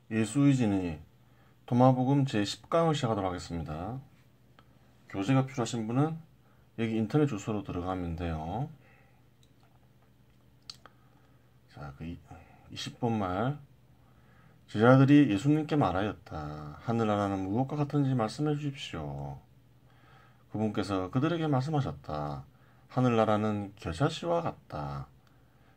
예수의진이 도마복음 제10강을 시작하도록 하겠습니다. 교재가 필요하신 분은 여기 인터넷 주소로 들어가면 돼요. 자, 20번 말. 제자들이 예수님께 말하였다. 하늘나라는 무엇과 같은지 말씀해 주십시오. 그분께서 그들에게 말씀하셨다. 하늘나라는 겨자씨와 같다.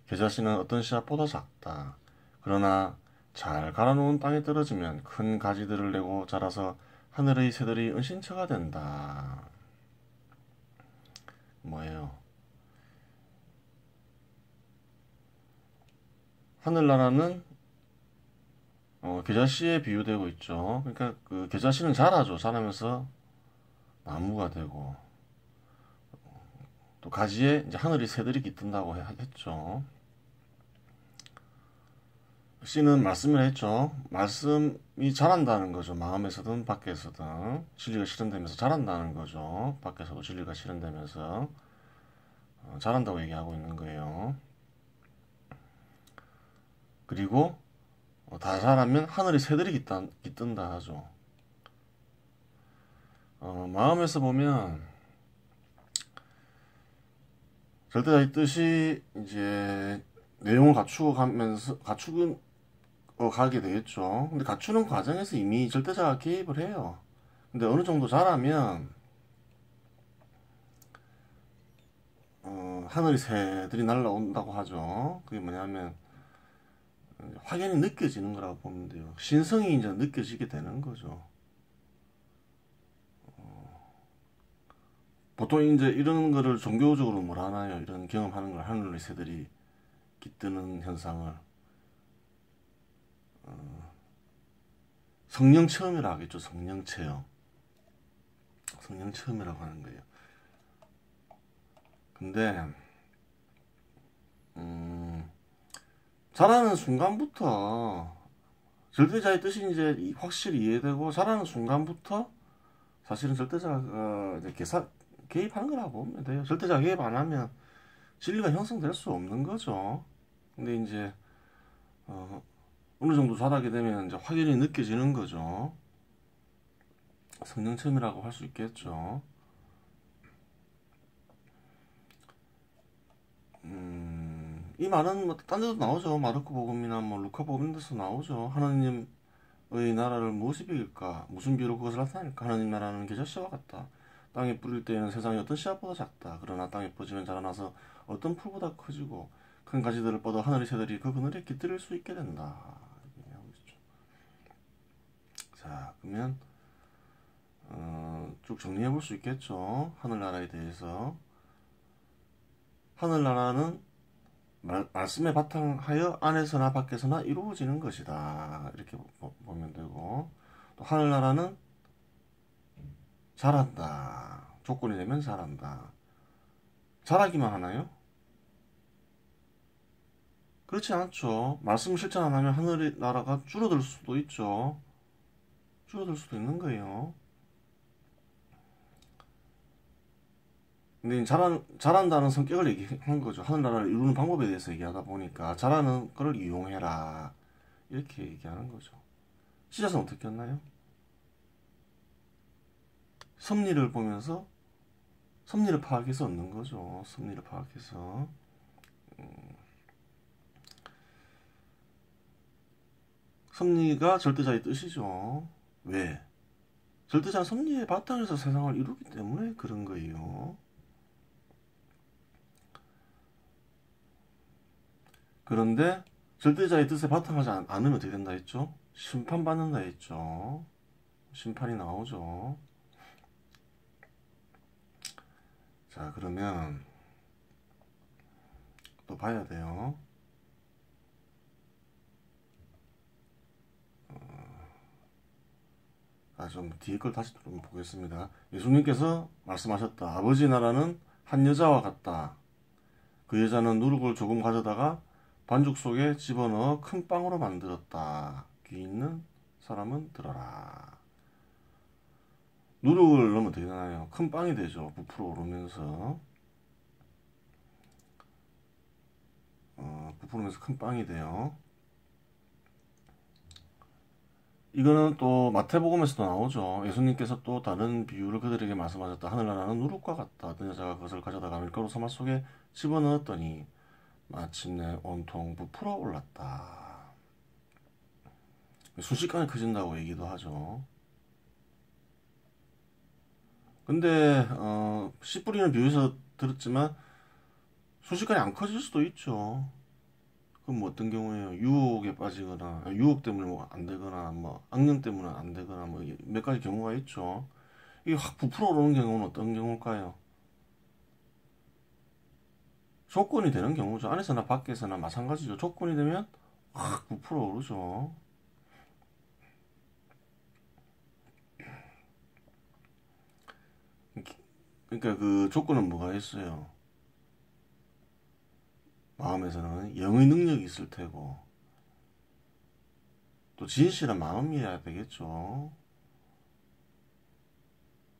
겨자씨는 어떤 씨앗보다 작다. 그러나 잘 갈아놓은 땅에 떨어지면 큰 가지들을 내고 자라서 하늘의 새들이 은신처가 된다. 뭐예요? 하늘나라는 겨자씨에 비유되고 있죠. 그러니까 그 겨자씨는 자라죠. 자라면서 나무가 되고 또 가지에 이제 하늘의 새들이 깃든다고 했죠. 씨는 말씀을 했죠. 말씀이 자란다는 거죠. 마음에서든 밖에서든 진리가 실현되면서 자란다는 거죠. 밖에서도 진리가 실현되면서 자란다고 얘기하고 있는 거예요. 그리고 다 자라면 하늘의 새들이 깃든다 하죠. 마음에서 보면 절대자의 뜻이 이제 내용을 갖추고 가게 되겠죠. 근데 갖추는 과정에서 이미 절대자가 개입을 해요. 근데 어느 정도 자라면 하늘의 새들이 날아온다고 하죠. 그게 뭐냐면 확연히 느껴지는 거라고 보면 돼요. 신성이 이제 느껴지게 되는 거죠. 보통 이제 이런 거를 종교적으로 뭘 하나요? 이런 경험하는 걸 하늘의 새들이 깃드는 현상을 성령 체험이라고 하겠죠. 성령 체험. 성령 체험이라고 하는 거예요. 근데 자라는 순간부터 절대자의 뜻이 이제 확실히 이해되고 자라는 순간부터 사실은 절대자가 이제 개입하는 거라고 보면 돼요. 절대자가 개입 안 하면 진리가 형성될 수 없는 거죠. 근데 이제 어느 정도 자라게 되면 이제 확연히 느껴지는 거죠. 성령 체험이라고 할 수 있겠죠. 이 말은 뭐 딴 데도 나오죠. 마르코 복음이나 뭐 루카 복음 데서 나오죠. 하나님의 나라를 무엇이 비길까? 무슨 비유로 그것을 나타낼까? 하나님 나라는 겨자씨와 같다. 땅에 뿌릴 때에는 세상에 어떤 씨앗보다 작다. 그러나 땅에 퍼지면 자라나서 어떤 풀보다 커지고 큰 가지들을 뻗어 하늘의 새들이 그 그늘에 깃들일 수 있게 된다. 자, 그러면 쭉 정리해 볼 수 있겠죠. 하늘나라에 대해서. 하늘나라는 말씀에 바탕하여 안에서나 밖에서나 이루어지는 것이다. 이렇게 보면 되고, 또 하늘나라는 자란다. 조건이 되면 자란다. 자라기만 하나요? 그렇지 않죠. 말씀 실천 안 하면 하늘의 나라가 줄어들 수도 있죠. 줄어들 수도 있는 거예요. 근데 자란다는 성격을 얘기한 거죠. 하늘나라를 이루는 방법에 대해서 얘기하다 보니까 자라는 걸 이용해라. 이렇게 얘기하는 거죠. 씨앗은 어떻게 했나요? 섭리를 보면서 섭리를 파악해서 얻는 거죠. 섭리를 파악해서. 섭리가 절대자의 뜻이죠. 왜? 절대자는 섭리의 바탕에서 세상을 이루기 때문에 그런 거예요. 그런데 절대자의 뜻에 바탕하지 않으면 어떻게 된다 했죠? 심판받는다 했죠. 심판이 나오죠. 자, 그러면 또 봐야 돼요. 좀 뒤에 걸 다시 좀 보겠습니다. 예수님께서 말씀하셨다. 아버지 나라는 한 여자와 같다. 그 여자는 누룩을 조금 가져다가 반죽 속에 집어넣어 큰 빵으로 만들었다. 귀 있는 사람은 들어라. 누룩을 넣으면 어떻게 되나요? 큰 빵이 되죠. 부풀어 오르면서. 부풀면서 큰 빵이 돼요. 이거는 또 마태복음에서도 나오죠. 예수님께서 또 다른 비유를 그들에게 말씀하셨다. 하늘나라는 누룩과 같다. 어떤 여자가 그것을 가져다가 밀가루 사마 속에 집어넣었더니 마침내 온통 부풀어 올랐다. 순식간에 커진다고 얘기도 하죠. 근데 씨 뿌리는 비유에서 들었지만 순식간에 안 커질 수도 있죠. 그럼 뭐 어떤 경우에요? 유혹에 빠지거나 유혹 때문에 뭐 안 되거나 뭐 악령 때문에 안 되거나 뭐 몇 가지 경우가 있죠. 이게 확 부풀어 오르는 경우는 어떤 경우일까요? 조건이 되는 경우죠. 안에서나 밖에서나 마찬가지죠. 조건이 되면 확 부풀어 오르죠. 그러니까 그 조건은 뭐가 있어요? 마음에서는 영의 능력이 있을 테고 또 진실한 마음이어야 되겠죠.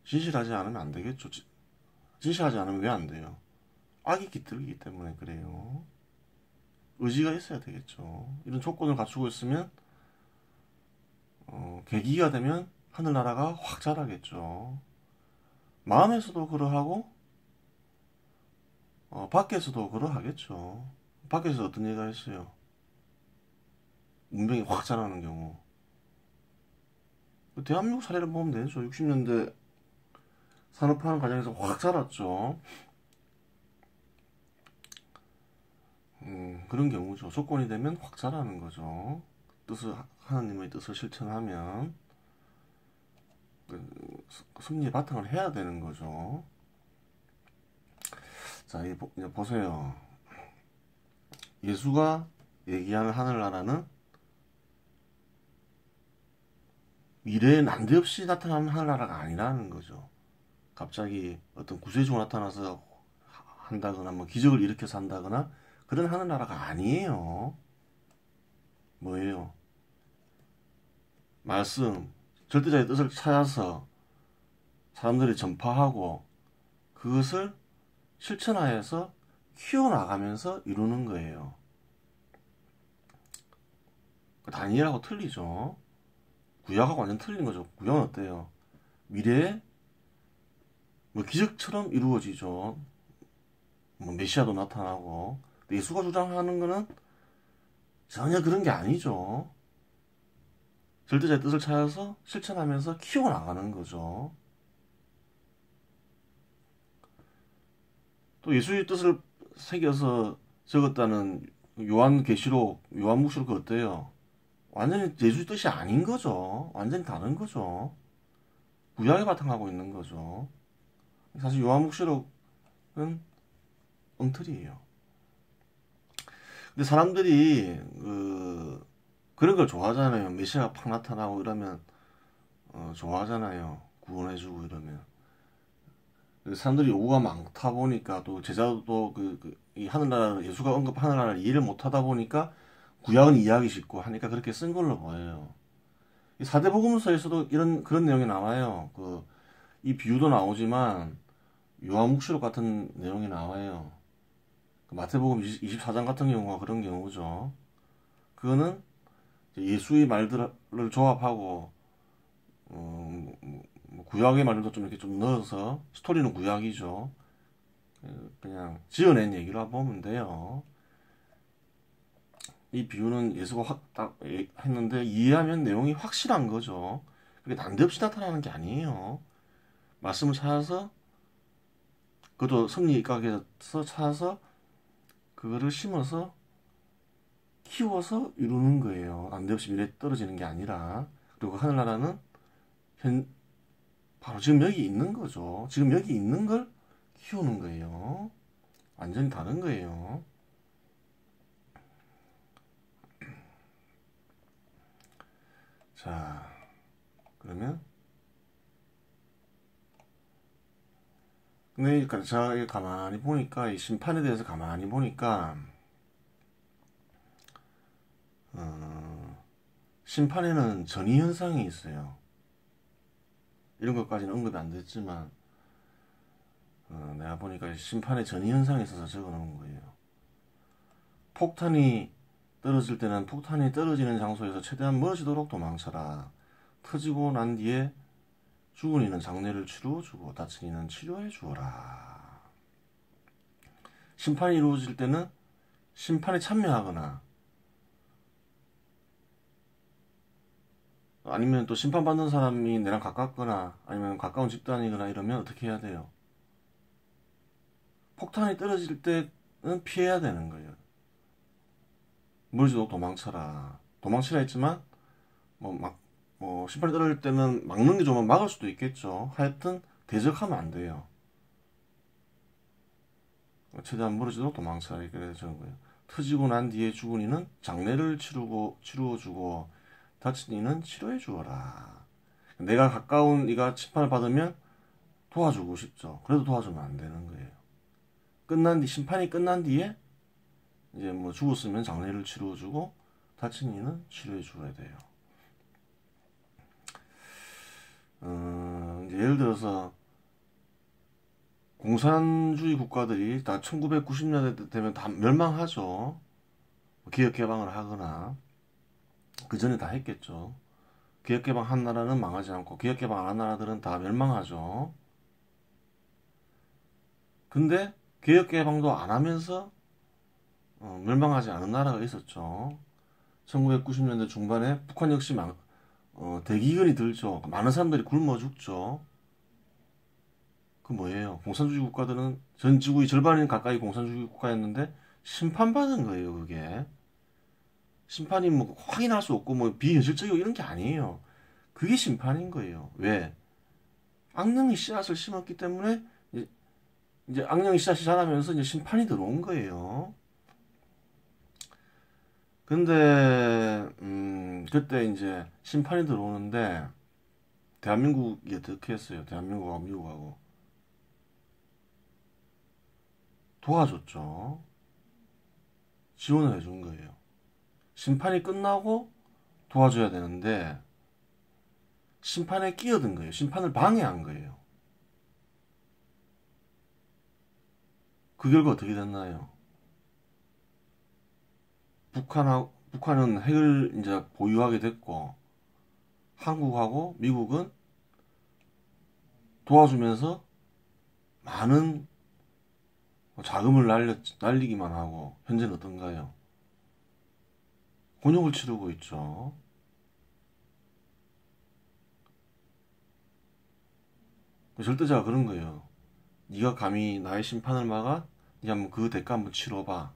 진실하지 않으면 안 되겠죠. 진실하지 않으면 왜 안 돼요? 악이 깃들기 때문에 그래요. 의지가 있어야 되겠죠. 이런 조건을 갖추고 있으면 계기가 되면 하늘나라가 확 자라겠죠. 마음에서도 그러하고 밖에서도 그러하겠죠. 밖에서 어떤 얘기가 있어요? 문명이 확 자라는 경우. 대한민국 사례를 보면 되죠. 60년대 산업화하는 과정에서 확 자랐죠. 그런 경우죠. 조건이 되면 확 자라는 거죠. 하나님의 뜻을 실천하면 승리의 바탕을 해야 되는 거죠. 자, 이제 보세요. 예수가 얘기하는 하늘나라는 미래에 난데없이 나타나는 하늘나라가 아니라는 거죠. 갑자기 어떤 구세주가 나타나서 한다거나 뭐 기적을 일으켜서 한다거나 그런 하늘나라가 아니에요. 뭐예요? 말씀, 절대자의 뜻을 찾아서 사람들이 전파하고 그것을 실천하여서 키워나가면서 이루는 거예요. 다니엘하고 틀리죠. 구약하고 완전 틀린 거죠. 구약은 어때요? 미래에 뭐 기적처럼 이루어지죠. 뭐 메시아도 나타나고. 예수가 주장하는 거는 전혀 그런 게 아니죠. 절대자의 뜻을 찾아서 실천하면서 키워나가는 거죠. 또 예수의 뜻을 새겨서 적었다는 요한계시록, 요한묵시록 그 어때요? 완전히 예수의 뜻이 아닌 거죠. 완전히 다른 거죠. 구약에 바탕하고 있는 거죠. 사실 요한묵시록은 엉터리예요. 근데 사람들이 그런 걸 좋아하잖아요. 메시아가 팍 나타나고 이러면 좋아하잖아요. 구원해주고 이러면. 사람들이 요구가 많다 보니까 또 제자도 이 하늘나라 예수가 언급 하늘나라를 이해를 못하다 보니까 구약은 이해하기 쉽고 하니까 그렇게 쓴 걸로 보여요. 이 사대복음서에서도 그런 내용이 나와요. 이 비유도 나오지만 요한묵시록 같은 내용이 나와요. 마태복음 24장 같은 경우가 그런 경우죠. 그거는 예수의 말들을 조합하고 구약의 말들도 좀 이렇게 좀 넣어서 스토리는 구약이죠. 그냥 지어낸 얘기라 보면 돼요. 이 비유는 예수가 확 딱 했는데 이해하면 내용이 확실한 거죠. 그게 난데없이 나타나는 게 아니에요. 말씀을 찾아서 그것도 섭리가게에서 찾아서 그거를 심어서 키워서 이루는 거예요. 난데없이 미래에 떨어지는 게 아니라. 그리고 하늘나라는 바로 지금 여기 있는 거죠. 지금 여기 있는 걸 키우는 거예요. 완전히 다른 거예요. 자, 그러면 근데 제가 가만히 보니까 이 심판에 대해서 가만히 보니까 심판에는 전이 현상이 있어요. 이런 것까지는 언급이 안 됐지만 내가 보니까 심판에 전이 현상이 있어서 적어놓은 거예요. 폭탄이 떨어질 때는 폭탄이 떨어지는 장소에서 최대한 멀어지도록 도망쳐라. 터지고 난 뒤에 죽은 이는 장례를 치루어 주고 다친 이는 치료해 주어라. 심판이 이루어질 때는 심판에 참여하거나 아니면 또 심판받는 사람이 내랑 가깝거나 아니면 가까운 집단이거나 이러면 어떻게 해야 돼요? 폭탄이 떨어질 때는 피해야 되는 거예요. 멀지도 도망쳐라. 도망치라 했지만 심판이 떨어질 때는 막는 게 좀 막을 수도 있겠죠. 하여튼 대적하면 안 돼요. 최대한 멀어지도 도망쳐라 이렇게 되는 거예요. 터지고 난 뒤에 죽은 이는 장례를 치루어 주고 다친 이는 치료해 주어라. 내가 가까운 이가 심판을 받으면 도와주고 싶죠. 그래도 도와주면 안 되는 거예요. 심판이 끝난 뒤에 이제 뭐 죽었으면 장례를 치루어 주고 다친 이는 치료해 줘야 돼요. 이제 예를 들어서 공산주의 국가들이 다 1990년대 되면 다 멸망하죠. 기업 개방을 하거나 그 전에 다 했겠죠. 기업 개방한 나라는 망하지 않고 기업 개방 안 한 나라들은 다 멸망하죠. 근데 기업 개방도 안 하면서 멸망하지 않은 나라가 있었죠. 1990년대 중반에 북한 역시 대기근이 들죠. 많은 사람들이 굶어 죽죠. 그 뭐예요? 공산주의 국가들은 전 지구의 절반인 가까이 공산주의 국가였는데 심판받은 거예요, 그게. 심판이 뭐 확인할 수 없고 뭐 비현실적이고 이런 게 아니에요. 그게 심판인 거예요. 왜? 악령이 씨앗을 심었기 때문에 이제 악령이 씨앗이 자라면서 이제 심판이 들어온 거예요. 근데 그때 이제 심판이 들어오는데 대한민국이 어떻게 했어요? 대한민국하고 미국하고 도와줬죠. 지원을 해준 거예요. 심판이 끝나고 도와줘야 되는데 심판에 끼어든 거예요. 심판을 방해한 거예요. 그 결과 어떻게 됐나요? 북한은 핵을 이제 보유하게 됐고 한국하고 미국은 도와주면서 많은 자금을 날리기만 하고 현재는 어떤가요? 곤욕을 치르고 있죠. 절대자가 그런 거예요. 네가 감히 나의 심판을 막아? 네가 한번 그 대가 한번 치러봐.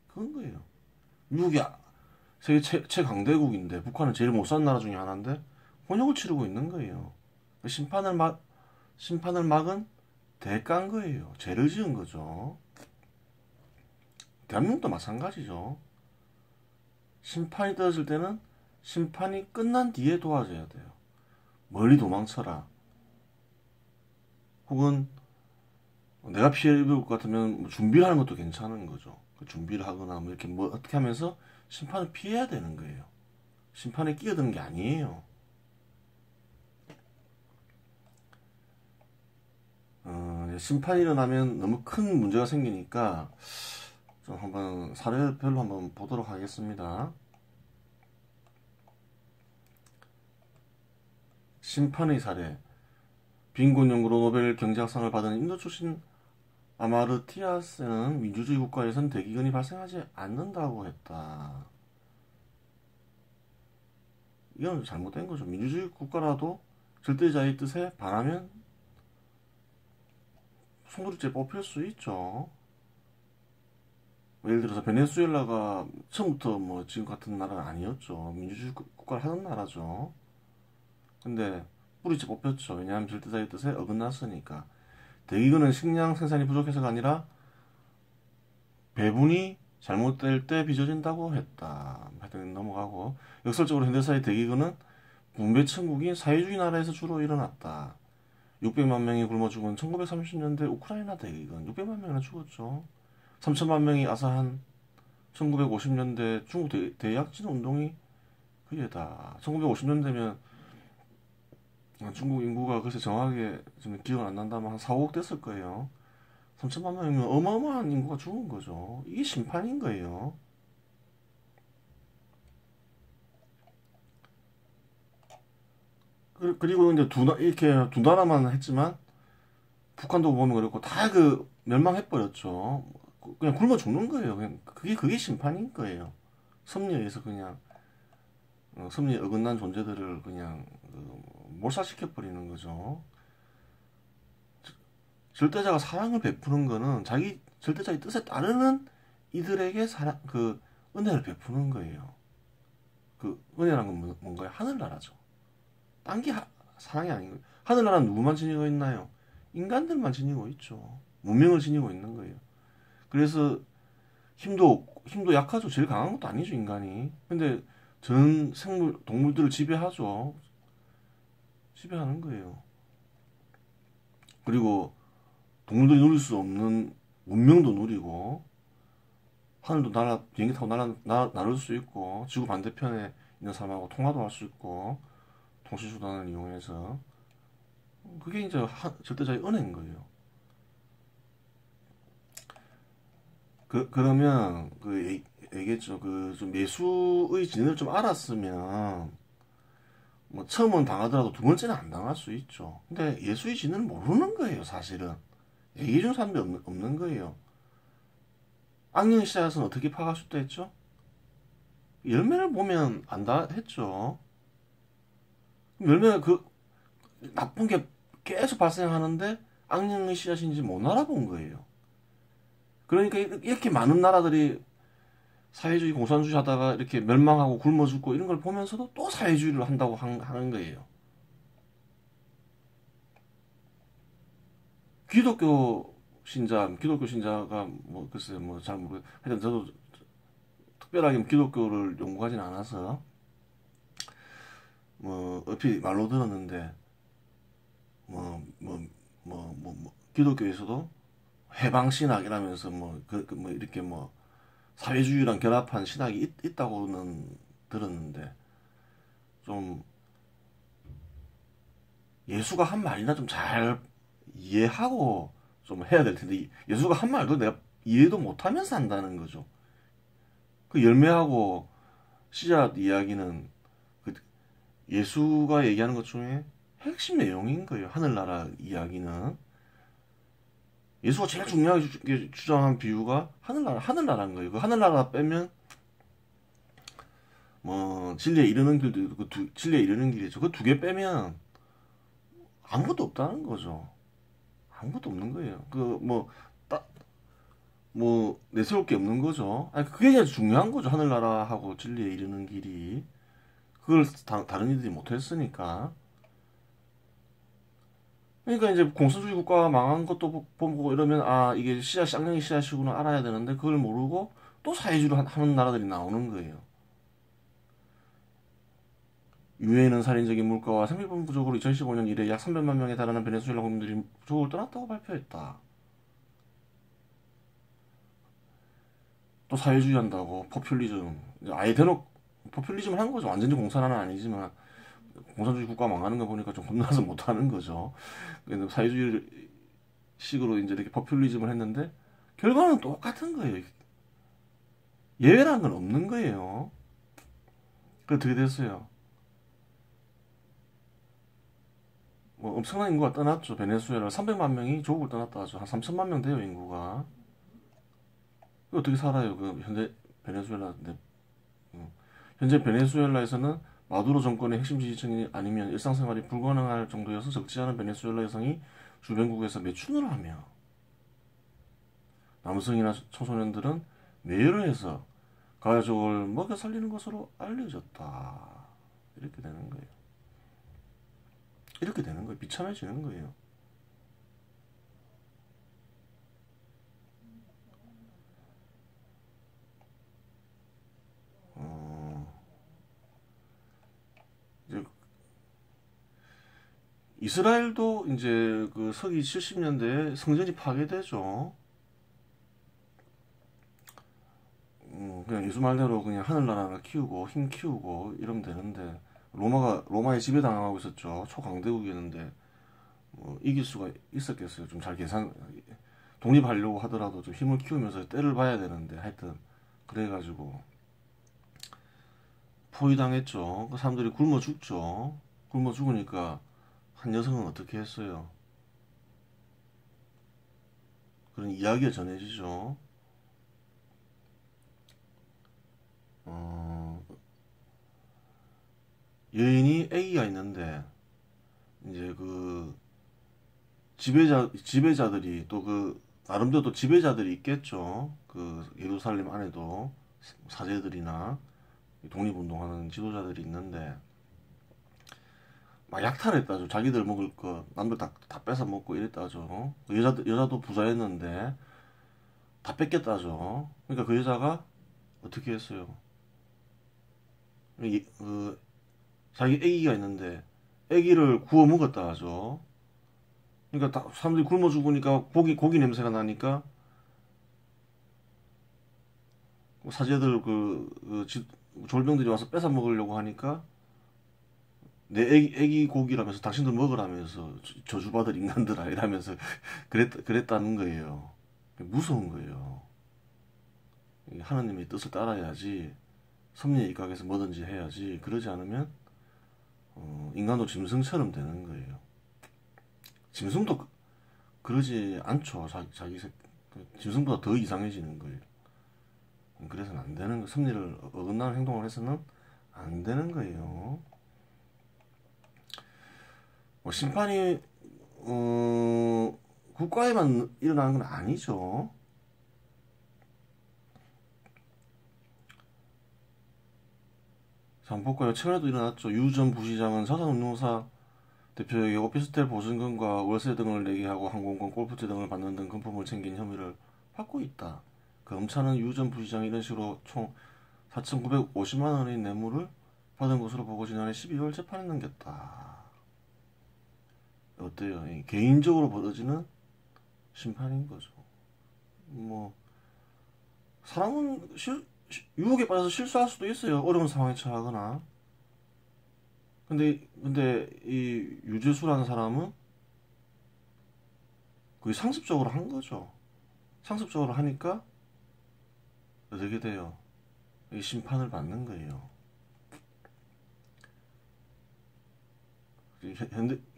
그런 거예요. 미국이 세계 최강대국인데 북한은 제일 못 산 나라 중에 하나인데 곤욕을 치르고 있는 거예요. 심판을 막은 대가인 거예요. 죄를 지은 거죠. 대한민국도 마찬가지죠. 심판이 떨어질 때는 심판이 끝난 뒤에 도와줘야 돼요. 멀리 도망쳐라. 혹은 내가 피해를 입을 것 같으면 뭐 준비를 하는 것도 괜찮은 거죠. 준비를 하거나 뭐 이렇게 뭐 어떻게 하면서 심판을 피해야 되는 거예요. 심판에 끼어드는 게 아니에요. 심판이 일어나면 너무 큰 문제가 생기니까 좀 한번 사례별로 한번 보도록 하겠습니다. 심판의 사례. 빈곤 연구로 노벨 경제학상을 받은 인도 출신 아마르티아스는 민주주의 국가에선 대기근이 발생하지 않는다고 했다. 이건 잘못된 거죠. 민주주의 국가라도 절대자의 뜻에 반하면 송두리째 뽑힐 수 있죠. 예를 들어서 베네수엘라가 처음부터 뭐 지금 같은 나라는 아니었죠. 민주주의 국가를 하던 나라죠. 근데 뿌리째 뽑혔죠. 왜냐하면 절대자의 뜻에 어긋났으니까. 대기근은 식량 생산이 부족해서가 아니라 배분이 잘못될 때 빚어진다고 했다. 하여튼 넘어가고, 역설적으로 현대사의 대기근은 분배 천국인 사회주의 나라에서 주로 일어났다. 600만 명이 굶어 죽은 1930년대 우크라이나 대기근 600만 명이나 죽었죠. 3천만 명이 아사한 1950년대 중국 대약진 운동이 그게다. 1950년대면 중국 인구가 글쎄 정확하게 지금 기억은 안 난다면 한 4, 5억 됐을 거예요. 3천만 명이면 어마어마한 인구가 죽은 거죠. 이게 심판인 거예요. 그리고 이제 이렇게 두 나라만 했지만 북한도 보면 그렇고 다 그 멸망해버렸죠. 그냥 굶어 죽는 거예요. 그냥 그게 심판인 거예요. 섭리에 의해서 그냥 섭리에 어긋난 존재들을 그냥 몰살시켜버리는 거죠. 절대자가 사랑을 베푸는 거는 자기 절대자의 뜻에 따르는 이들에게 그 은혜를 베푸는 거예요. 그 은혜란 건 뭔가요? 하늘나라죠. 딴 게 사랑이 아닌 거예요. 하늘나라는 누구만 지니고 있나요? 인간들만 지니고 있죠. 문명을 지니고 있는 거예요. 그래서 힘도 약하죠. 제일 강한 것도 아니죠, 인간이. 근데 전 생물, 동물들을 지배하죠. 지배하는 거예요. 그리고 동물들이 누릴 수 없는 문명도 누리고, 하늘도 비행기 타고 날을 수 있고, 지구 반대편에 있는 사람하고 통화도 할 수 있고, 통신수단을 이용해서. 그게 이제 절대자의 은혜인 거예요. 그러면, 얘기했죠. 좀 예수의 진리를 좀 알았으면, 뭐, 처음은 당하더라도 두 번째는 안 당할 수 있죠. 근데 예수의 진리를 모르는 거예요, 사실은. 얘기해 준 사람이 없는 거예요. 악령 시작에서는 어떻게 파악할 수 있다 했죠? 열매를 보면 안다 했죠. 열매가 나쁜 게 계속 발생하는데 악령의 씨앗인지 못 알아본 거예요. 그러니까 이렇게 많은 나라들이 사회주의, 공산주의 하다가 이렇게 멸망하고 굶어 죽고 이런 걸 보면서도 또 사회주의를 한다고 하는 거예요. 기독교 신자가 뭐 글쎄 뭐 잘 모르겠. 하여튼 저도 특별하게 기독교를 연구하진 않아서 뭐 얼핏 말로 들었는데 기독교에서도 해방 신학이라면서 뭐 이렇게 뭐 사회주의랑 결합한 신학이 있다고는 들었는데 좀 예수가 한 말이나 좀 잘 이해하고 좀 해야 될 텐데 예수가 한 말도 내가 이해도 못하면서 한다는 거죠. 그 열매하고 씨앗 이야기는 그 예수가 얘기하는 것 중에 핵심 내용인 거예요. 하늘나라 이야기는 예수가 제일 중요하게 주장한 비유가 하늘나라인 거예요. 그 하늘나라 빼면 뭐 진리에 이르는 길도 있고 진리에 이르는 길이죠. 그 두 개 빼면 아무것도 없다는 거죠. 아무것도 없는 거예요. 내세울 게 없는 거죠. 아니, 그게 제일 중요한 거죠. 하늘나라하고 진리에 이르는 길이. 그걸 다른 이들이 못했으니까. 그러니까 이제 공산주의 국가가 망한 것도 보고 이러면 이게 쌍둥이 씨앗이구나 알아야 되는데 그걸 모르고 또 사회주의를 하는 나라들이 나오는 거예요. 유엔은 살인적인 물가와 생필품 부족으로 2015년 이래 약 300만 명에 달하는 베네수엘라 국민들이 조국을 떠났다고 발표했다. 또 사회주의 한다고 포퓰리즘 아예 대놓고 포퓰리즘을 한 거죠. 완전히 공산화는 아니지만 공산주의 국가 망하는 거 보니까 좀 겁나서 못하는 거죠. 사회주의 식으로 이제 이렇게 포퓰리즘을 했는데 결과는 똑같은 거예요. 예외라는 건 없는 거예요. 그래 어떻게 됐어요? 뭐 엄청난 인구가 떠났죠. 베네수엘라 300만 명이 조국을 떠났다 하죠. 한 3천만 명 돼요 인구가. 어떻게 살아요? 그 현재 베네수엘라 현재 베네수엘라에서는 마두로 정권의 핵심 지지층이 아니면 일상생활이 불가능할 정도여서 적지 않은 베네수엘라 여성이 주변국에서 매춘을 하며 남성이나 청소년들은 매여를 해서 가족을 먹여 살리는 것으로 알려졌다. 이렇게 되는 거예요. 이렇게 되는 거예요. 비참해지는 거예요. 이제 이스라엘도 이제 그 서기 70년대에 성전이 파괴되죠. 그냥 예수 말대로 그냥 하늘나라를 키우고 힘 키우고 이러면 되는데 로마에 지배당하고 있었죠. 초강대국이었는데 뭐 이길 수가 있었겠어요. 좀 잘 독립하려고 하더라도 좀 힘을 키우면서 때를 봐야 되는데 하여튼 그래가지고 포위당했죠. 그 사람들이 굶어 죽죠. 굶어 죽으니까 한 여성은 어떻게 했어요? 그런 이야기가 전해지죠. 어, 여인이 아기가 있는데 이제 그 지배자들이 또 그 나름대로 또 지배자들이 있겠죠. 그 예루살렘 안에도 사제들이나 독립운동하는 지도자들이 있는데 막 약탈했다죠. 자기들 먹을 거 남들 다 뺏어 먹고 이랬다죠. 그 여자도 부자였는데 다 뺏겼다죠. 그러니까 그 여자가 어떻게 했어요? 그 자기 아기가 있는데 아기를 구워 먹었다 하죠. 그러니까 사람들이 굶어 죽으니까 고기 냄새가 나니까 사제들 졸병들이 와서 뺏어 먹으려고 하니까 내 애기 고기라면서 당신들 먹으라면서 저주받을 인간들아 이러면서 그랬다는 거예요. 무서운 거예요. 하나님의 뜻을 따라야지 섭리에 입각해서 뭐든지 해야지 그러지 않으면 인간도 짐승처럼 되는 거예요. 짐승도 그러지 않죠. 짐승보다 더 이상해지는 거예요. 그래서는 안 되는 거, 섭리를 어긋나는 행동을 해서는 안 되는 거예요. 심판이 국가에만 일어나는 건 아니죠. 자, 한번 볼까요? 최근에도 일어났죠. 유 전 부시장은 자산운용사 대표에게 오피스텔 보증금과 월세 등을 내게 하고 항공권, 골프채 등을 받는 등 금품을 챙긴 혐의를 받고 있다. 검찰은 유 전 부시장이 이런 식으로 총 4,950만 원의 뇌물을 받은 것으로 보고 지난해 12월 재판에 넘겼다. 어때요? 개인적으로 벌어지는 심판인 거죠. 뭐 사람은 유혹에 빠져서 실수할 수도 있어요. 어려운 상황에 처하거나. 근데 이 유재수라는 사람은 거의 상습적으로 한 거죠. 상습적으로 하니까 어떻게 돼요? 이 심판을 받는 거예요.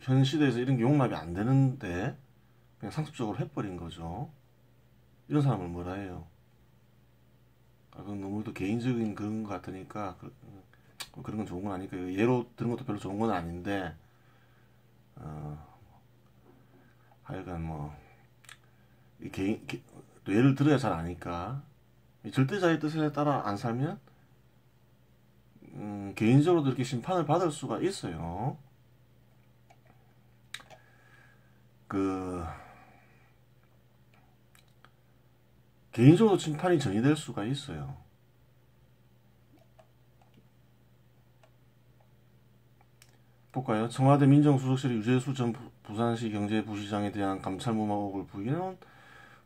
현 시대에서 이런 게 용납이 안 되는데 그냥 상습적으로 해버린 거죠. 이런 사람을 뭐라 해요? 그건 너무 또 개인적인 그런 것 같으니까 그런 건 좋은 건 아니니까 예로 드는 것도 별로 좋은 건 아닌데 하여간 뭐 또 예를 들어야 잘 아니까 절대자의 뜻에 따라 안 살면 개인적으로도 이렇게 심판을 받을 수가 있어요. 개인적으로 심판이 정의될 수가 있어요. 볼까요? 청와대 민정수석실이 유재수 전 부산시 경제부시장에 대한 감찰무마 의혹을 부인한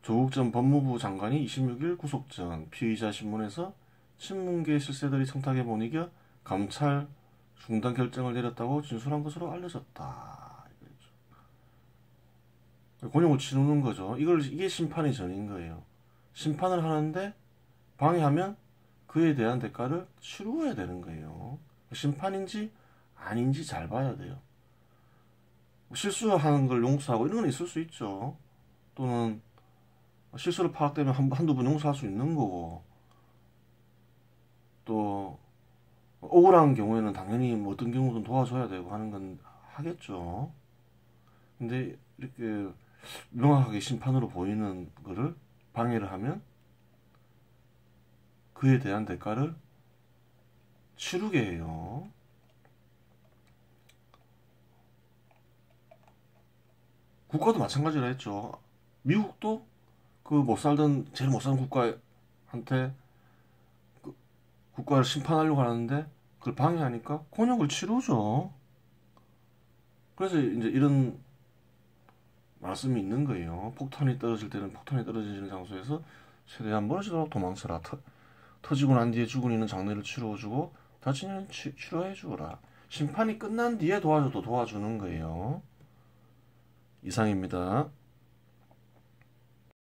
조국 전 법무부 장관이 26일 구속 전 피의자 신문에서 친문계 실세들이 청탁에 못 이겨 감찰 중단 결정을 내렸다고 진술한 것으로 알려졌다. 곤욕을 치르는 거죠. 이게 심판이 전인 거예요. 심판을 하는데 방해하면 그에 대한 대가를 치루어야 되는 거예요. 심판인지 아닌지 잘 봐야 돼요. 실수하는 걸 용서하고 이런 건 있을 수 있죠. 또는 실수를 파악되면 한두 번 용서할 수 있는 거고, 또 억울한 경우에는 당연히 뭐 어떤 경우든 도와줘야 되고 하는 건 하겠죠. 근데 이렇게 명확하게 심판으로 보이는 거를 방해를 하면 그에 대한 대가를 치르게 해요. 국가도 마찬가지로 했죠. 미국도 제일 못 살던 국가한테 국가를 심판하려고 하는데 그걸 방해하니까 곤욕을 치르죠. 그래서 이제 이런 말씀이 있는 거예요. 폭탄이 떨어질 때는 폭탄이 떨어지는 장소에서 최대한 멀어지도록 도망쳐라. 터지고 난 뒤에 죽은 이는 장례를 치러주고 다친 이는 치료해주라. 심판이 끝난 뒤에 도와줘도 도와주는 거예요. 이상입니다.